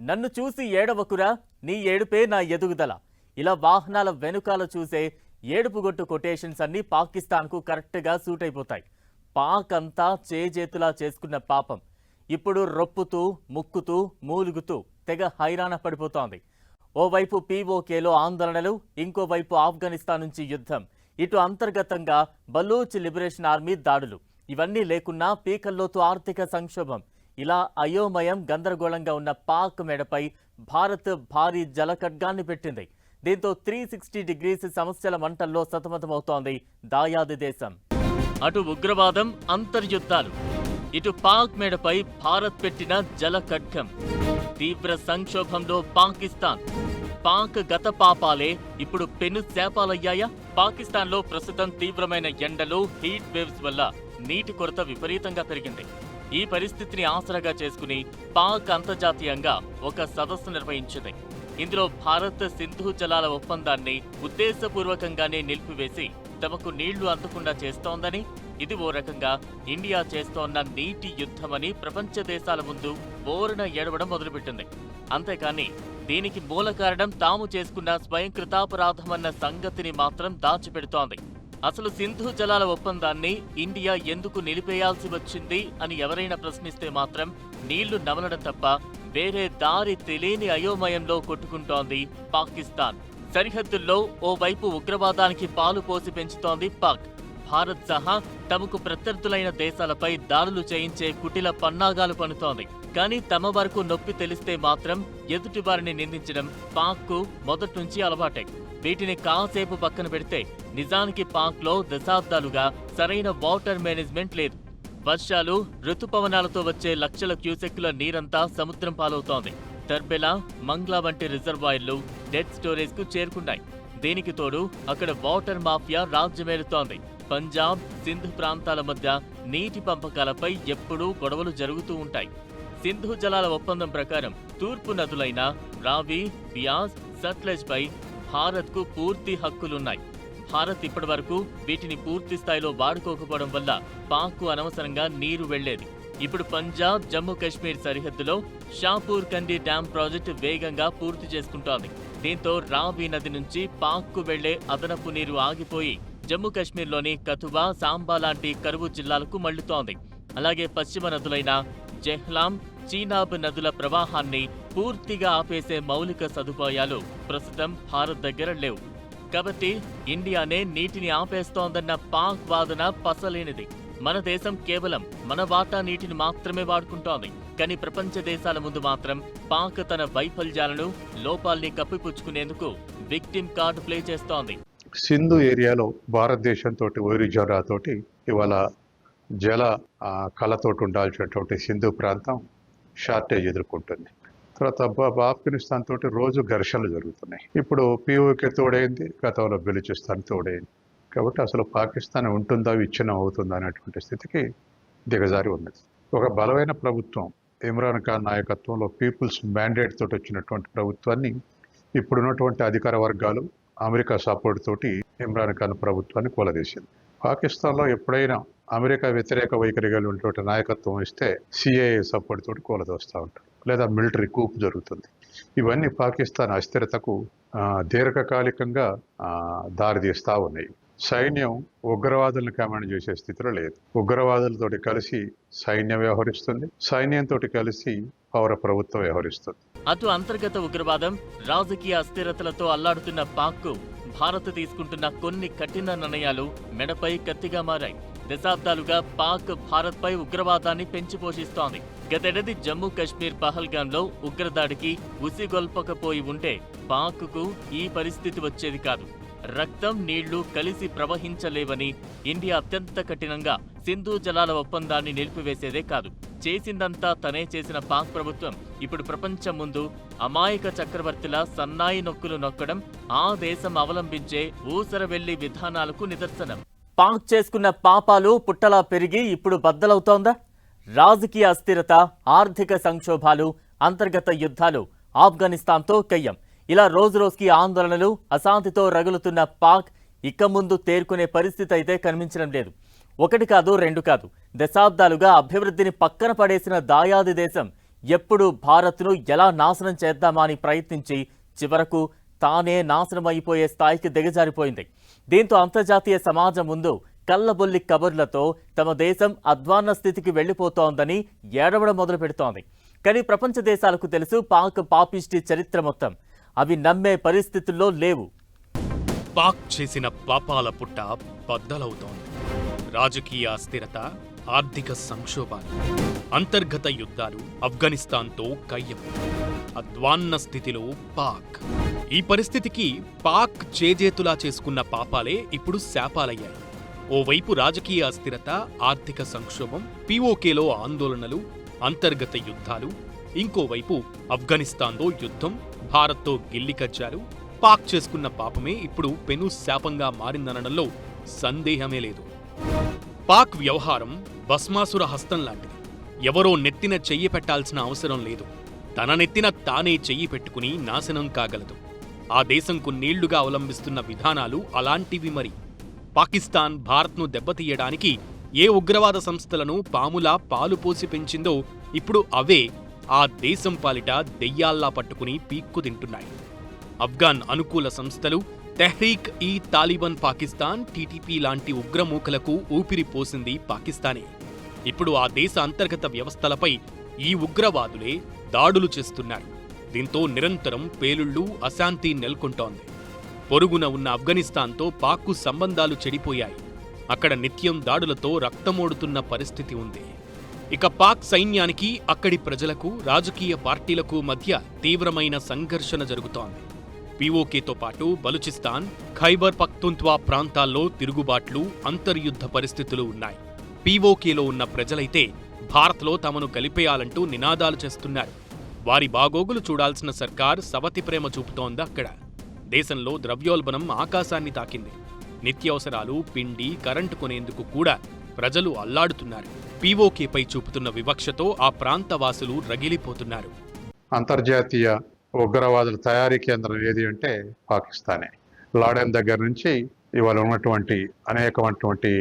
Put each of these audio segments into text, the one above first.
నన్ను చూసి ఏడవకురా, నీ ఏడుపే నా ఎదుగుదల. ఇలా వాహనాల వెనుకాల చూసే ఏడుపుగొట్టు కొటేషన్స్ అన్నీ పాకిస్తాన్కు కరెక్ట్గా సూట్ అయిపోతాయి. పాక్ అంతా చేజేతులా చేసుకున్న పాపం ఇప్పుడు రొప్పుతూ ముక్కుతూ మూలుగుతూ తెగ హైరాణ పడిపోతోంది. ఓవైపు పీఓకేలో ఆందోళనలు, ఇంకోవైపు ఆఫ్ఘనిస్తాన్ నుంచి యుద్ధం, ఇటు అంతర్గతంగా బలూచ్ లిబరేషన్ ఆర్మీ దాడులు. ఇవన్నీ లేకున్నా పీకల్లోతు ఆర్థిక సంక్షోభం. ఇలా అయోమయం గందరగోళంగా ఉన్న పాక్ మెడపై భారత్ భారీ జలఖడ్గాన్ని పెట్టింది. దీంతో 360 డిగ్రీస్ సమస్యల మంటల్లో సతమతమవుతోంది దాయాది దేశం. అటు ఉగ్రవాదం, అంతర్యుద్ధాలు, ఇటు పాక్ మేడపై భారత్ పెట్టిన జలఖడ్గం. తీవ్ర సంక్షోభంలో పాకిస్తాన్. పాక్ గత పాపాలే ఇప్పుడు పెను శాపాలయ్యాయా? పాకిస్తాన్లో ప్రస్తుతం తీవ్రమైన ఎండలు, హీట్ వేవ్స్ వల్ల నీటి కొరత విపరీతంగా పెరిగింది. ఈ పరిస్థితిని ఆసరాగా చేసుకుని పాక్ అంతర్జాతీయంగా ఒక సదస్సు నిర్వహించింది. ఇందులో భారత్ సింధు జలాల ఒప్పందాన్ని ఉద్దేశపూర్వకంగానే నిలిపివేసి తమకు నీళ్లు అందకుండా చేస్తోందని, ఇది ఓ రకంగా ఇండియా చేస్తోన్న నీటి యుద్ధమని ప్రపంచ దేశాల ముందు బోరున ఏడవడం మొదలుపెట్టింది. అంతేకాని దీనికి మూల కారణం తాము చేసుకున్న స్వయంకృతాపరాధమన్న సంగతిని మాత్రం దాచిపెడుతోంది. అసలు సింధు జలాల ఒప్పందాన్ని ఇండియా ఎందుకు నిలిపేయాల్సి వచ్చింది అని ఎవరైనా ప్రశ్నిస్తే మాత్రం నీళ్లు నమలడం తప్ప వేరే దారి తెలియని అయోమయంలో కొట్టుకుంటోంది పాకిస్తాన్. సరిహద్దుల్లో ఓవైపు ఉగ్రవాదానికి పాలు పోసి పెంచుతోంది పాక్. భారత్ సహా తమకు ప్రత్యర్థులైన దేశాలపై దాడులు చేయించే కుటిల పన్నాగాలు పన్నుతోంది. కానీ తమ వరకు నొప్పి తెలిస్తే మాత్రం ఎదుటి వారిని నిందించడం పాక్కు మొదట్నుంచి అలవాటే. వీటిని కాసేపు పక్కన పెడితే నిజానికి పాక్లో దశాబ్దాలుగా సరైన వాటర్ మేనేజ్మెంట్ లేదు. వర్షాలు, ఋతుపవనాలతో వచ్చే లక్షల క్యూసెక్కుల నీరంతా సముద్రం పాలవుతోంది. టర్బెలా, మంగ్లా వంటి రిజర్వాయర్లు డెడ్ స్టోరేజ్ కు చేరుకున్నాయి. దీనికి తోడు అక్కడ వాటర్ మాఫియా రాజ్యమేలుతోంది. పంజాబ్, సింధు ప్రాంతాల మధ్య నీటి పంపకాలపై ఎప్పుడూ గొడవలు జరుగుతూ ఉంటాయి. సింధు జలాల ఒప్పందం ప్రకారం తూర్పు నదులైన రావి, బియాస్, సట్లెజ్ పై భారత్కు పూర్తి హక్కులున్నాయి. భారత్ ఇప్పటి వరకు వీటిని పూర్తి స్థాయిలో వాడుకోకపోవడం వల్ల పాక్కు అనవసరంగా నీరు వెళ్లేది. ఇప్పుడు పంజాబ్, జమ్మూ కాశ్మీర్ సరిహద్దులో షాపూర్ కండి డ్యాం ప్రాజెక్టు వేగంగా పూర్తి చేసుకుంటోంది. దీంతో రావి నది నుంచి పాక్కు వెళ్లే అదనపు నీరు ఆగిపోయి జమ్మూ కాశ్మీర్లోని కథువా, సాంబా లాంటి కరువు జిల్లాలకు మళ్లుతోంది. అలాగే పశ్చిమ నదులైన జెహ్లాం, చీనాబ్ నదుల ప్రవాహాన్ని పూర్తిగా ఆపేసే మౌలిక సదుపాయాలు ప్రస్తుతం భారత్ దగ్గర లేవు. కాబట్టి ఇండియానే నీటిని ఆపేస్తోందన్న పాక్ వాదన పసలేనిది. మన దేశం కేవలం మన వాటా నీటిని మాత్రమే వాడుకుంటోంది. కానీ ప్రపంచ దేశాల ముందు మాత్రం పాక్ తన వైఫల్యాలను, లోపాల్ని కప్పిపుచ్చుకునేందుకు విక్టిమ్ కార్డు ప్లే చేస్తోంది. సింధు ఏరియాలో భారతదేశంతో వైరుధ్యాలతోటి ఇవాళ జల కళతోటి ఉండాల్సినటువంటి సింధు ప్రాంతం షార్టేజ్ ఎదుర్కొంటుంది. తర్వాత ఆఫ్ఘనిస్తాన్ తోటి రోజు ఘర్షణలు జరుగుతున్నాయి. ఇప్పుడు పీఓకే తోడైంది, గతంలో బెలూచిస్తాన్ తోడైంది. కాబట్టి అసలు పాకిస్తాన్ ఉంటుందా, విచ్ఛిన్నం అవుతుందా అనేటువంటి స్థితికి దిగజారి ఉన్నది. ఒక బలమైన ప్రభుత్వం, ఇమ్రాన్ ఖాన్ నాయకత్వంలో పీపుల్స్ మ్యాండేట్ తోటి వచ్చినటువంటి ప్రభుత్వాన్ని ఇప్పుడున్నటువంటి అధికార వర్గాలు అమెరికా సపోర్ట్ తోటి ఇమ్రాన్ ఖాన్ ప్రభుత్వాన్ని కూలదీసింది. పాకిస్తాన్లో ఎప్పుడైనా అమెరికా వ్యతిరేక వైఖరి కలిగినటువంటి నాయకత్వం ఇస్తే సిఐఏ సపోర్ట్ తోటి కూలదోస్తూ ఉంటారు, లేదా మిలిటరీ కూప్ జరుగుతుంది. ఇవన్నీ పాకిస్తాన్ అస్థిరతకు దీర్ఘకాలికంగా దారితీస్తూ ఉన్నాయి. సైన్యం ఉగ్రవాదులను కమాండ్ చేసే స్థితిలో లేదు. ఉగ్రవాదులతోటి కలిసి సైన్యం వ్యవహరిస్తుంది, సైన్యంతో కలిసి పౌర ప్రభుత్వం వ్యవహరిస్తుంది. అటు అంతర్గత ఉగ్రవాదం, రాజకీయ అస్థిరతలతో అల్లాడుతున్న పాక్కు భారత్ తీసుకుంటున్న కొన్ని కఠిన నిర్ణయాలు మెడపై కత్తిగా మారాయి. దశాబ్దాలుగా పాక్ భారత్పై ఉగ్రవాదాన్ని పెంచి పోషిస్తోంది. గతేడాది జమ్మూ కాశ్మీర్ పహల్గాంలో ఉగ్రదాడికి ఉసిగొల్పకపోయి ఉంటే పాక్కు ఈ పరిస్థితి వచ్చేది కాదు. రక్తం, నీళ్లు కలిసి ప్రవహించలేవని ఇండియా అత్యంత కఠినంగా సింధు జలాల ఒప్పందాన్ని నిలిపివేసేదే కాదు, చేసిందంతా తనే చేసిన పాక్ ప్రభుత్వం ఇప్పుడు ప్రపంచం ముందు అమాయక చక్రవర్తిలా సన్నాయి నొక్కులు నొక్కడం ఆ దేశం అవలంబించే ఊసరవెల్లి విధానాలకు నిదర్శనం. పాక్ చేసుకున్న పాపాలు పుట్టలా పెరిగి ఇప్పుడు బద్దలవుతోందా? రాజకీయ అస్థిరత, ఆర్థిక సంక్షోభాలు, అంతర్గత యుద్ధాలు ఆఫ్ఘనిస్తాన్తో కయ్యం. ఇలా రోజురోజుకి ఆందోళనలు, అశాంతితో రగులుతున్న పాక్ ఇక ముందు తేరుకునే పరిస్థితి అయితే కనిపించడం లేదు. ఒకటి కాదు, రెండు కాదు, దశాబ్దాలుగా అభివృద్ధిని పక్కన పడేసిన దాయాది దేశం ఎప్పుడు భారత్ను ఎలా నాశనం చేద్దామా అని ప్రయత్నించి చివరకు తానే నాశనమైపోయే స్థాయికి దిగజారిపోయింది. దీంతో అంతర్జాతీయ సమాజం ముందు కల్లబొల్లి కబుర్లతో తమ దేశం అధ్వాన్న స్థితికి వెళ్లిపోతోందని ఏడవడం మొదలు పెడుతోంది. కానీ ప్రపంచ దేశాలకు తెలుసు పాక్ పాపిష్టి చరిత్ర మొత్తం. అవి నమ్మే పరిస్థితుల్లో లేవు. పాక్ చేసిన పాపాల పుట్ట బద్దలవుతోంది. రాజకీయ అస్థిరత, ఆర్థిక సంక్షోభాలు, అంతర్గత యుద్ధాలు ఆఫ్ఘనిస్తాన్తో కయ్యం. అధ్వాన్న స్థితిలో పాక్. ఈ పరిస్థితికి పాక్ చేజేతులా చేసుకున్న పాపాలే ఇప్పుడు శాపాలయ్యాయి. ఓవైపు రాజకీయ అస్థిరత, ఆర్థిక సంక్షోభం, పీఓకేలో ఆందోళనలు, అంతర్గత యుద్ధాలు. ఇంకోవైపు ఆఫ్ఘనిస్తాన్లో యుద్ధం, భారత్తో గిల్లికజ్జాలు. పాక్ చేసుకున్న పాపమే ఇప్పుడు పెను శాపంగా మారిందనడంలో సందేహమే లేదు. పాక్ వ్యవహారం భస్మాసుర హస్తం లాంటిది. ఎవరో నెత్తిన చెయ్యి పెట్టాల్సిన అవసరం లేదు. తన నెత్తిన తానే చెయ్యి పెట్టుకుని నాశనం కాగలదు. ఆ దేశం కొన్నేళ్లుగా అవలంబిస్తున్న విధానాలు అలాంటివి. మరి పాకిస్తాన్ భారత్ను దెబ్బతీయడానికి ఏ ఉగ్రవాద సంస్థలను పాములా పాలు పోసి పెంచిందో ఇప్పుడు అవే ఆ దేశం పాలిట దెయ్యాల్లా పట్టుకుని పీక్కు తింటున్నాయి. ఆఫ్ఘాన్ అనుకూల సంస్థలు తెహ్రీక్ ఈ తాలిబాన్ పాకిస్తాన్, టీటీపీ లాంటి ఉగ్రమూకలకు ఊపిరి పోసింది పాకిస్తానే. ఇప్పుడు ఆ దేశ అంతర్గత వ్యవస్థలపై ఈ ఉగ్రవాదులే దాడులు చేస్తున్నారు. దీంతో నిరంతరం పేలుళ్లు, అశాంతి నెలకొంటోంది. పొరుగున ఉన్న ఆఫ్ఘనిస్తాన్తో పాక్కు సంబంధాలు చెడిపోయాయి. అక్కడ నిత్యం దాడులతో రక్తమోడుతున్న పరిస్థితి ఉంది. ఇక పాక్ సైన్యానికి, అక్కడి ప్రజలకు, రాజకీయ పార్టీలకు మధ్య తీవ్రమైన సంఘర్షణ జరుగుతోంది. పీఓకేతో పాటు బలూచిస్తాన్, ఖైబర్ పఖ్తుంఖ్వా ప్రాంతాల్లో తిరుగుబాట్లు, అంతర్యుద్ధ పరిస్థితులు ఉన్నాయి. పీఓకేలో ఉన్న ప్రజలైతే భారత్లో తమను కలిపేయాలంటూ నినాదాలు చేస్తున్నారు. వారి బాగోగులు చూడాల్సిన సర్కార్ సవతి ప్రేమ చూపుతోంది అక్కడ. దేశంలో ద్రవ్యోల్బణం ఆకాశాన్ని తాకింది. నిత్యావసరాలు, పిండి, కరెంటు కొనేందుకు కూడా ప్రజలు అల్లాడుతున్నారు. పీఓకేపై చూపుతున్న వివక్షతో ఆ ప్రాంత వాసులు రగిలిపోతున్నారు. అంతర్జాతీయ ఉగ్రవాదుల తయారీ కేంద్రం ఏది అంటే పాకిస్తానే. లాడెన్ దగ్గర నుంచి ఇవాళ ఉన్నటువంటి అనేకమైనటువంటి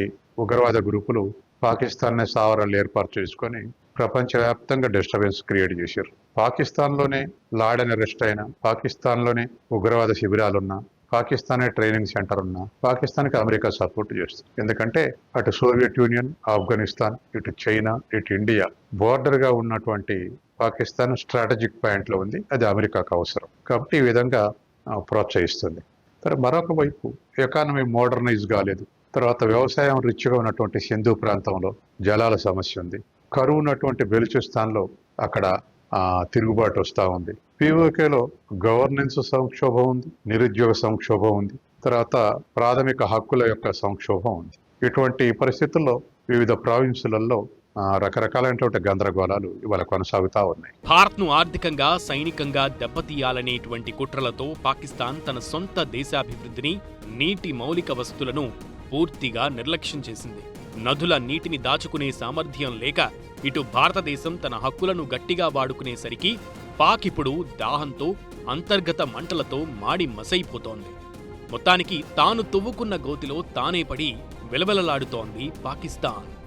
ఉగ్రవాద గ్రూపులు పాకిస్తాన్నే సావరాలు ఏర్పాటు చేసుకొని ప్రపంచవ్యాప్తంగా డిస్టర్బెన్స్ క్రియేట్ చేశారు. పాకిస్తాన్లోనే లాడెన్ అరెస్ట్ అయినా, పాకిస్తాన్లోనే ఉగ్రవాద శిబిరాలున్నా, పాకిస్తానే ట్రైనింగ్ సెంటర్ ఉన్నా పాకిస్తాన్కి అమెరికా సపోర్ట్ చేస్తుంది. ఎందుకంటే అటు సోవియట్ యూనియన్, ఆఫ్ఘనిస్తాన్, ఇటు చైనా, ఇటు ఇండియా బోర్డర్గా ఉన్నటువంటి పాకిస్తాన్ స్ట్రాటజిక్ పాయింట్లో ఉంది. అది అమెరికాకు అవసరం కాబట్టి ఈ విధంగా ప్రోత్సహిస్తుంది. తర్వాత మరొక వైపు ఎకానమీ మోడర్నైజ్ కాలేదు. తర్వాత వ్యవసాయం రిచ్గా ఉన్నటువంటి సింధు ప్రాంతంలో జలాల సమస్య ఉంది. కరువు ఉన్నటువంటి బెలూచిస్తాన్లో అక్కడ తిరుగుబాటు వస్తూ ఉంది. పీఓకేలో గవర్నెన్స్ సంక్షోభం ఉంది, నిరుద్యోగ సంక్షోభం ఉంది, తర్వాత ప్రాథమిక హక్కుల యొక్క సంక్షోభం ఉంది. ఇటువంటి పరిస్థితుల్లో వివిధ ప్రావిన్సులలో రకరకాలైనటువంటి గందరగోళాలు ఇవాళ కొనసాగుతూ ఉన్నాయి. భారత్ను ఆర్థికంగా, సైనికంగా దెబ్బతీయాలనేటువంటి కుట్రలతో పాకిస్తాన్ తన సొంత దేశాభివృద్ధిని, నీటి మౌలిక వస్తువులను పూర్తిగా నిర్లక్ష్యం చేసింది. నదుల నీటిని దాచుకునే సామర్థ్యం లేక ఇటు భారతదేశం తన హక్కులను గట్టిగా వాడుకునేసరికి పాక్ ఇప్పుడు దాహంతో, అంతర్గత మంటలతో మాడి మసైపోతోంది. మొత్తానికి తాను తవ్వుకున్న గోతిలో తానే పడి వెలవెలలాడుతోంది పాకిస్తాన్.